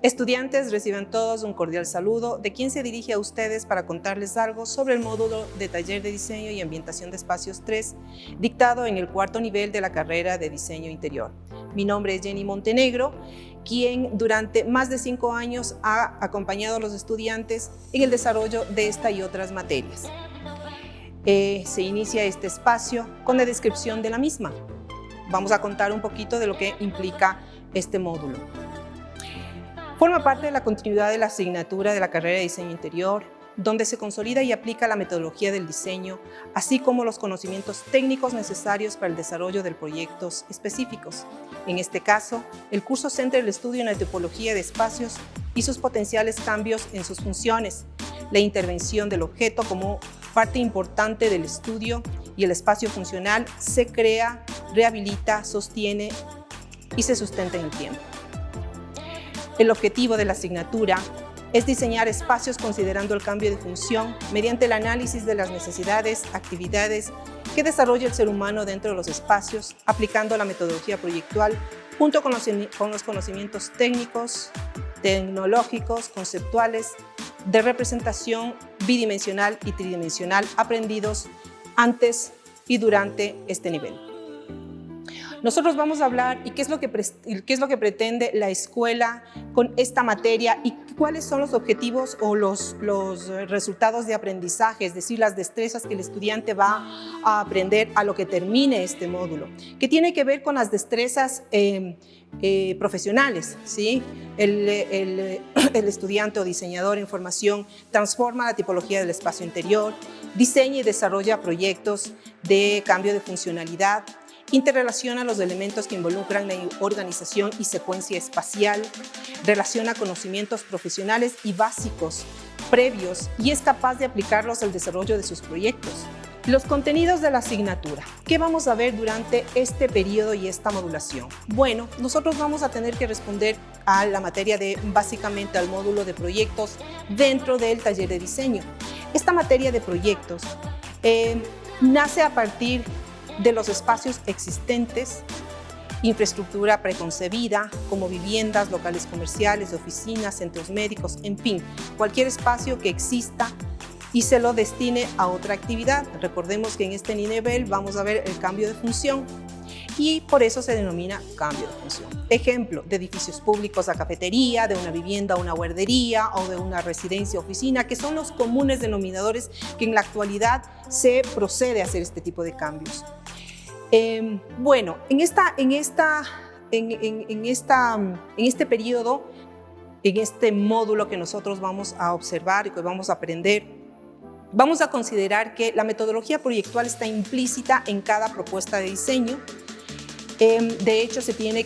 Estudiantes, reciban todos un cordial saludo de quien se dirige a ustedes para contarles algo sobre el módulo de Taller de Diseño y Ambientación de Espacios 3, dictado en el cuarto nivel de la carrera de Diseño Interior. Mi nombre es Jenny Montenegro, quien durante más de 5 años ha acompañado a los estudiantes en el desarrollo de esta y otras materias. Se inicia este espacio con la descripción de la misma. Vamos a contar un poquito de lo que implica este módulo. Forma parte de la continuidad de la asignatura de la carrera de Diseño Interior, donde se consolida y aplica la metodología del diseño, así como los conocimientos técnicos necesarios para el desarrollo de proyectos específicos. En este caso, el curso centra el estudio en la tipología de espacios y sus potenciales cambios en sus funciones, la intervención del objeto como parte importante del estudio y el espacio funcional se crea, rehabilita, sostiene y se sustenta en el tiempo. El objetivo de la asignatura es diseñar espacios considerando el cambio de función mediante el análisis de las necesidades, actividades que desarrolla el ser humano dentro de los espacios, aplicando la metodología proyectual junto con los conocimientos técnicos, tecnológicos, conceptuales, de representación bidimensional y tridimensional aprendidos antes y durante este nivel. Nosotros vamos a hablar y qué es lo que pretende la escuela con esta materia y cuáles son los objetivos o los resultados de aprendizaje, es decir, las destrezas que el estudiante va a aprender a lo que termine este módulo, que tiene que ver con las destrezas profesionales, ¿sí? El estudiante o diseñador en formación transforma la tipología del espacio interior, diseña y desarrolla proyectos de cambio de funcionalidad, interrelaciona los elementos que involucran la organización y secuencia espacial, relaciona conocimientos profesionales y básicos previos y es capaz de aplicarlos al desarrollo de sus proyectos. Los contenidos de la asignatura. ¿Qué vamos a ver durante este periodo y esta modulación? Bueno, nosotros vamos a tener que responder a la materia básicamente al módulo de proyectos dentro del taller de diseño. Esta materia de proyectos nace a partir de los espacios existentes, infraestructura preconcebida, como viviendas, locales comerciales, oficinas, centros médicos, en fin, cualquier espacio que exista y se lo destine a otra actividad. Recordemos que en este nivel vamos a ver el cambio de función y por eso se denomina cambio de función. Ejemplo, de edificios públicos a cafetería, de una vivienda a una guardería o de una residencia a oficina, que son los comunes denominadores que en la actualidad se procede a hacer este tipo de cambios. Bueno, en este periodo, en este módulo que nosotros vamos a observar y que vamos a aprender, vamos a considerar que la metodología proyectual está implícita en cada propuesta de diseño. De hecho, se tiene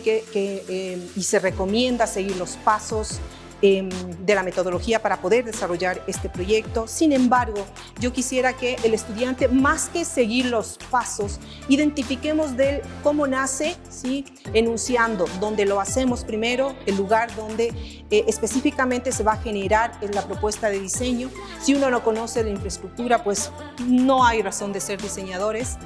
y se recomienda seguir los pasos de la metodología para poder desarrollar este proyecto. Sin embargo, yo quisiera que el estudiante, más que seguir los pasos, identifiquemos cómo nace, ¿sí? Enunciando dónde lo hacemos primero, el lugar donde específicamente se va a generar la propuesta de diseño. Si uno no conoce la infraestructura, pues no hay razón de ser diseñadores.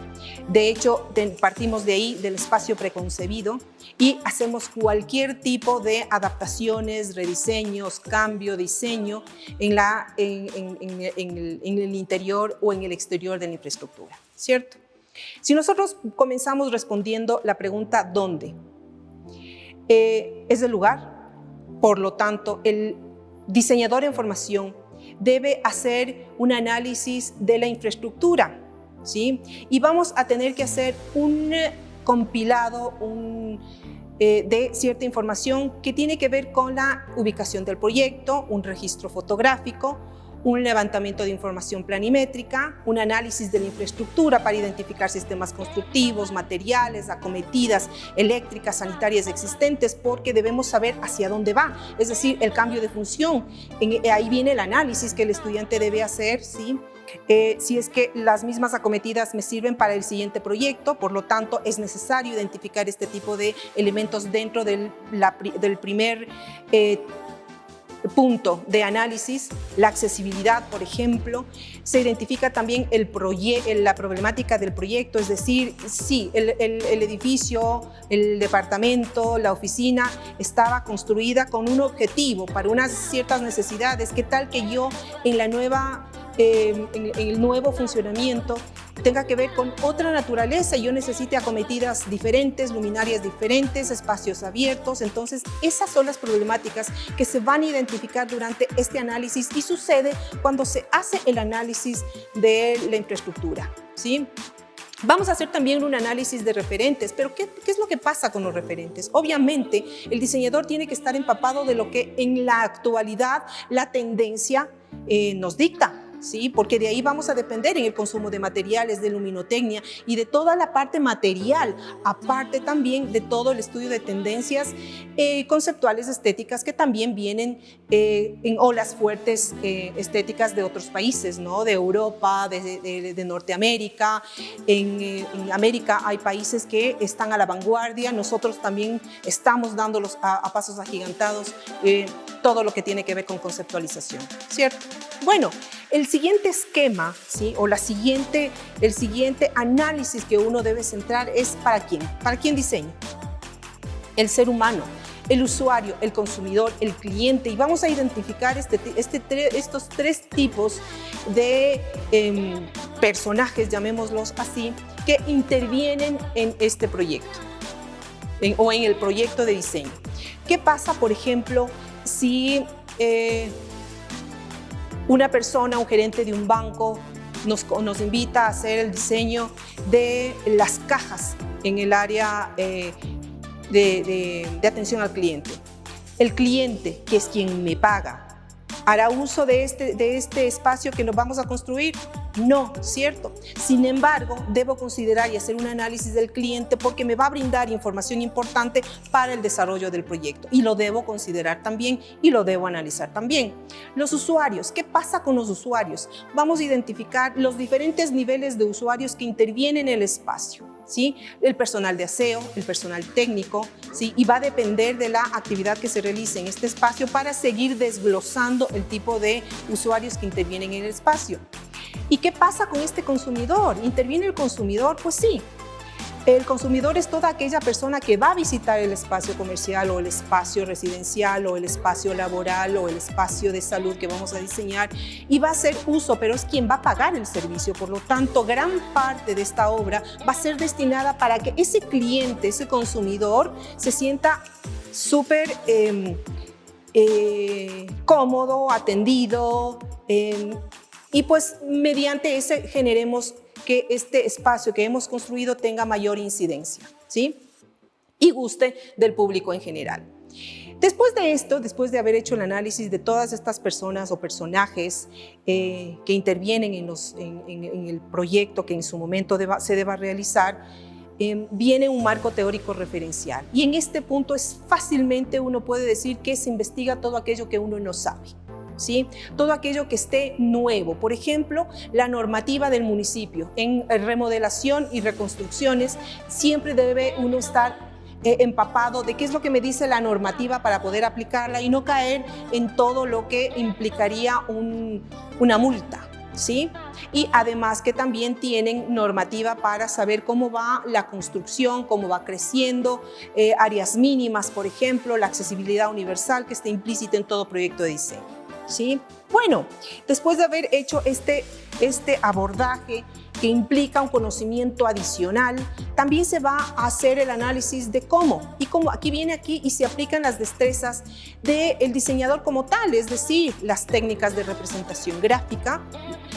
De hecho, partimos de ahí, del espacio preconcebido, y hacemos cualquier tipo de adaptaciones, rediseños, cambio, diseño en el interior o en el exterior de la infraestructura, ¿cierto? Si nosotros comenzamos respondiendo la pregunta ¿dónde? Es el lugar. Por lo tanto, el diseñador en formación debe hacer un análisis de la infraestructura, ¿sí? Y vamos a tener que hacer un compilado de cierta información que tiene que ver con la ubicación del proyecto, un registro fotográfico, un levantamiento de información planimétrica, un análisis de la infraestructura para identificar sistemas constructivos, materiales, acometidas eléctricas, sanitarias existentes, porque debemos saber hacia dónde va, es decir, el cambio de función. Ahí viene el análisis que el estudiante debe hacer, ¿sí? Si es que las mismas acometidas me sirven para el siguiente proyecto, por lo tanto es necesario identificar este tipo de elementos dentro del primer punto de análisis, la accesibilidad, por ejemplo. Se identifica también la problemática del proyecto, es decir, sí, el edificio, el departamento, la oficina estaba construida con un objetivo para unas ciertas necesidades. ¿Qué tal que yo en el nuevo funcionamiento tenga que ver con otra naturaleza y yo necesite acometidas diferentes, luminarias diferentes, espacios abiertos? Entonces, esas son las problemáticas que se van a identificar durante este análisis y sucede cuando se hace el análisis de la infraestructura, ¿sí? Vamos a hacer también un análisis de referentes, pero ¿qué es lo que pasa con los referentes? Obviamente, el diseñador tiene que estar empapado de lo que en la actualidad la tendencia nos dicta. ¿Sí? Porque de ahí vamos a depender en el consumo de materiales, de luminotecnia y de toda la parte material, aparte también de todo el estudio de tendencias conceptuales estéticas que también vienen en olas fuertes estéticas de otros países, ¿no? De Europa, de Norteamérica. En América hay países que están a la vanguardia, nosotros también estamos dándolos a pasos agigantados todo lo que tiene que ver con conceptualización, ¿cierto? Bueno, el siguiente esquema, ¿sí? O el siguiente análisis que uno debe centrar es ¿para quién? ¿Para quién diseña? El ser humano, el usuario, el consumidor, el cliente. Y vamos a identificar estos tres tipos de personajes, llamémoslos así, que intervienen en este proyecto o en el proyecto de diseño. ¿Qué pasa, por ejemplo, si una persona, un gerente de un banco, nos invita a hacer el diseño de las cajas en el área de atención al cliente? El cliente, que es quien me paga, ¿hará uso de este espacio que nos vamos a construir? No, ¿cierto? Sin embargo, debo considerar y hacer un análisis del cliente porque me va a brindar información importante para el desarrollo del proyecto y lo debo considerar también y lo debo analizar también. Los usuarios, ¿qué pasa con los usuarios? Vamos a identificar los diferentes niveles de usuarios que intervienen en el espacio, ¿sí? El personal de aseo, el personal técnico, ¿sí? Y va a depender de la actividad que se realice en este espacio para seguir desglosando el tipo de usuarios que intervienen en el espacio. ¿Y qué pasa con este consumidor? ¿Interviene el consumidor? Pues sí. El consumidor es toda aquella persona que va a visitar el espacio comercial o el espacio residencial o el espacio laboral o el espacio de salud que vamos a diseñar y va a hacer uso, pero es quien va a pagar el servicio. Por lo tanto, gran parte de esta obra va a ser destinada para que ese cliente, ese consumidor, se sienta súper cómodo, atendido, y pues mediante ese generemos que este espacio que hemos construido tenga mayor incidencia, ¿sí? Y guste del público en general. Después de esto, después de haber hecho el análisis de todas estas personas o personajes que intervienen en el proyecto que en su momento se deba realizar, viene un marco teórico referencial. Y en este punto fácilmente uno puede decir que se investiga todo aquello que uno no sabe, ¿sí? Todo aquello que esté nuevo. Por ejemplo, la normativa del municipio. En remodelación y reconstrucciones siempre debe uno estar empapado de qué es lo que me dice la normativa para poder aplicarla y no caer en todo lo que implicaría una multa, ¿sí? Y además que también tienen normativa para saber cómo va la construcción, cómo va creciendo, áreas mínimas, por ejemplo, la accesibilidad universal que está implícita en todo proyecto de diseño, ¿sí? Bueno, después de haber hecho este abordaje que implica un conocimiento adicional, también se va a hacer el análisis de cómo aquí y se aplican las destrezas del diseñador como tal, es decir, las técnicas de representación gráfica,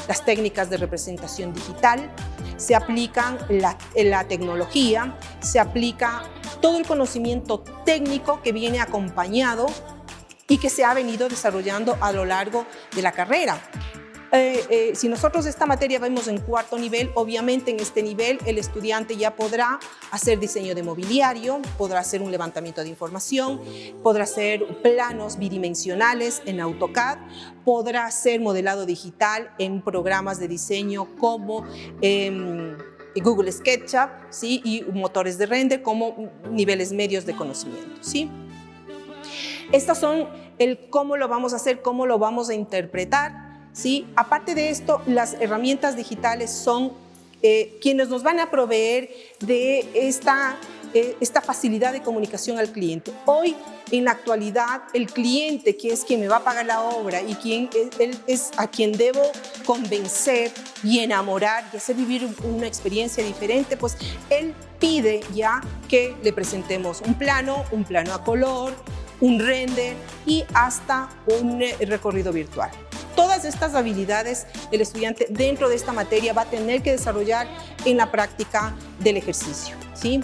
las técnicas de representación digital, se aplican la tecnología, se aplica todo el conocimiento técnico que viene acompañado y que se ha venido desarrollando a lo largo de la carrera. Si nosotros esta materia vemos en cuarto nivel, obviamente en este nivel el estudiante ya podrá hacer diseño de mobiliario, podrá hacer un levantamiento de información, podrá hacer planos bidimensionales en AutoCAD, podrá hacer modelado digital en programas de diseño como Google SketchUp, ¿sí? Y motores de render como niveles medios de conocimiento, ¿sí? Estos son el cómo lo vamos a hacer, cómo lo vamos a interpretar, ¿sí? Aparte de esto, las herramientas digitales son quienes nos van a proveer de esta facilidad de comunicación al cliente. Hoy, en la actualidad, el cliente, que es quien me va a pagar la obra y él es a quien debo convencer y enamorar y hacer vivir una experiencia diferente, pues él pide ya que le presentemos un plano a color, un render y hasta un recorrido virtual. Todas estas habilidades el estudiante dentro de esta materia va a tener que desarrollar en la práctica del ejercicio, ¿sí?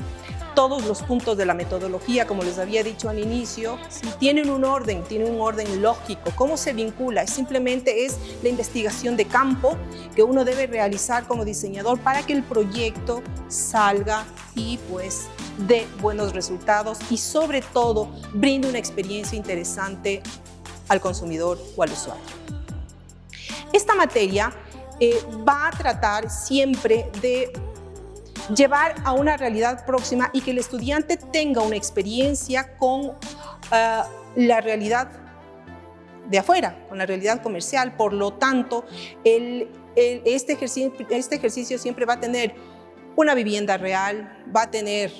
Todos los puntos de la metodología, como les había dicho al inicio, ¿sí? tienen un orden lógico. ¿Cómo se vincula? Simplemente es la investigación de campo que uno debe realizar como diseñador para que el proyecto salga y pues dé buenos resultados y sobre todo brinde una experiencia interesante al consumidor o al usuario. Esta materia va a tratar siempre de llevar a una realidad próxima y que el estudiante tenga una experiencia con la realidad de afuera, con la realidad comercial. Por lo tanto, este ejercicio siempre va a tener una vivienda real, va a tener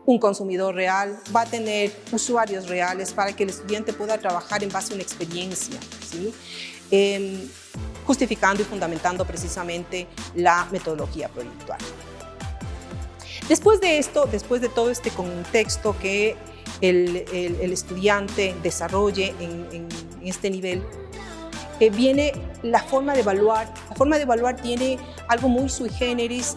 un consumidor real, va a tener usuarios reales para que el estudiante pueda trabajar en base a una experiencia, ¿sí? Justificando y fundamentando precisamente la metodología proyectual. Después de esto, después de todo este contexto que el estudiante desarrolle en este nivel, viene la forma de evaluar. La forma de evaluar tiene algo muy sui generis,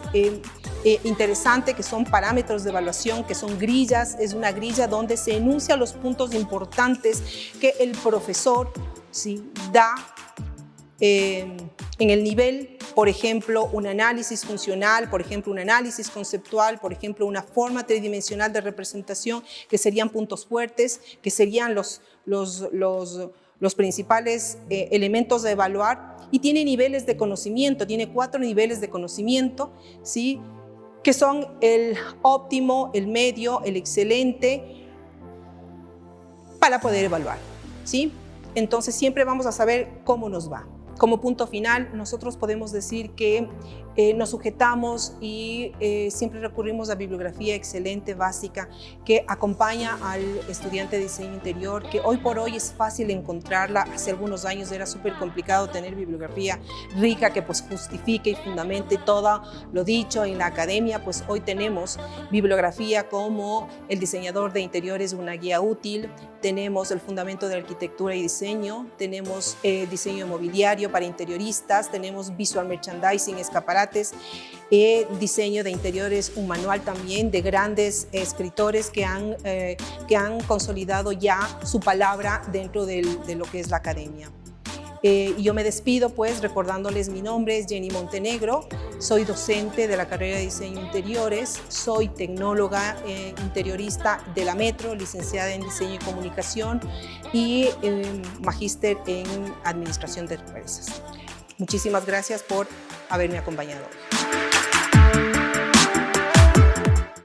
interesante, que son parámetros de evaluación, que son grillas. Es una grilla donde se enuncian los puntos importantes que el profesor, ¿sí?, da en el nivel. Por ejemplo, un análisis funcional, por ejemplo, un análisis conceptual, por ejemplo, una forma tridimensional de representación, que serían puntos fuertes, que serían los principales elementos de evaluar. Y tiene niveles de conocimiento, tiene 4 niveles de conocimiento, ¿sí?, que son el óptimo, el medio, el excelente, para poder evaluar, ¿sí? Entonces siempre vamos a saber cómo nos va. Como punto final, nosotros podemos decir que nos sujetamos y siempre recurrimos a bibliografía excelente, básica, que acompaña al estudiante de diseño interior, que hoy por hoy es fácil encontrarla. Hace algunos años era súper complicado tener bibliografía rica que pues justifique y fundamente todo lo dicho en la academia. Pues hoy tenemos bibliografía como El diseñador de interiores, una guía útil, tenemos El fundamento de arquitectura y diseño, tenemos diseño mobiliario para interioristas, tenemos Visual Merchandising, escaparates, diseño de interiores, un manual también de grandes escritores que han consolidado ya su palabra dentro de lo que es la academia. Y yo me despido pues recordándoles: mi nombre es Jenny Montenegro, soy docente de la carrera de diseño interiores, soy tecnóloga interiorista de la Metro, licenciada en diseño y comunicación y magíster en administración de empresas. Muchísimas gracias por haberme acompañado hoy.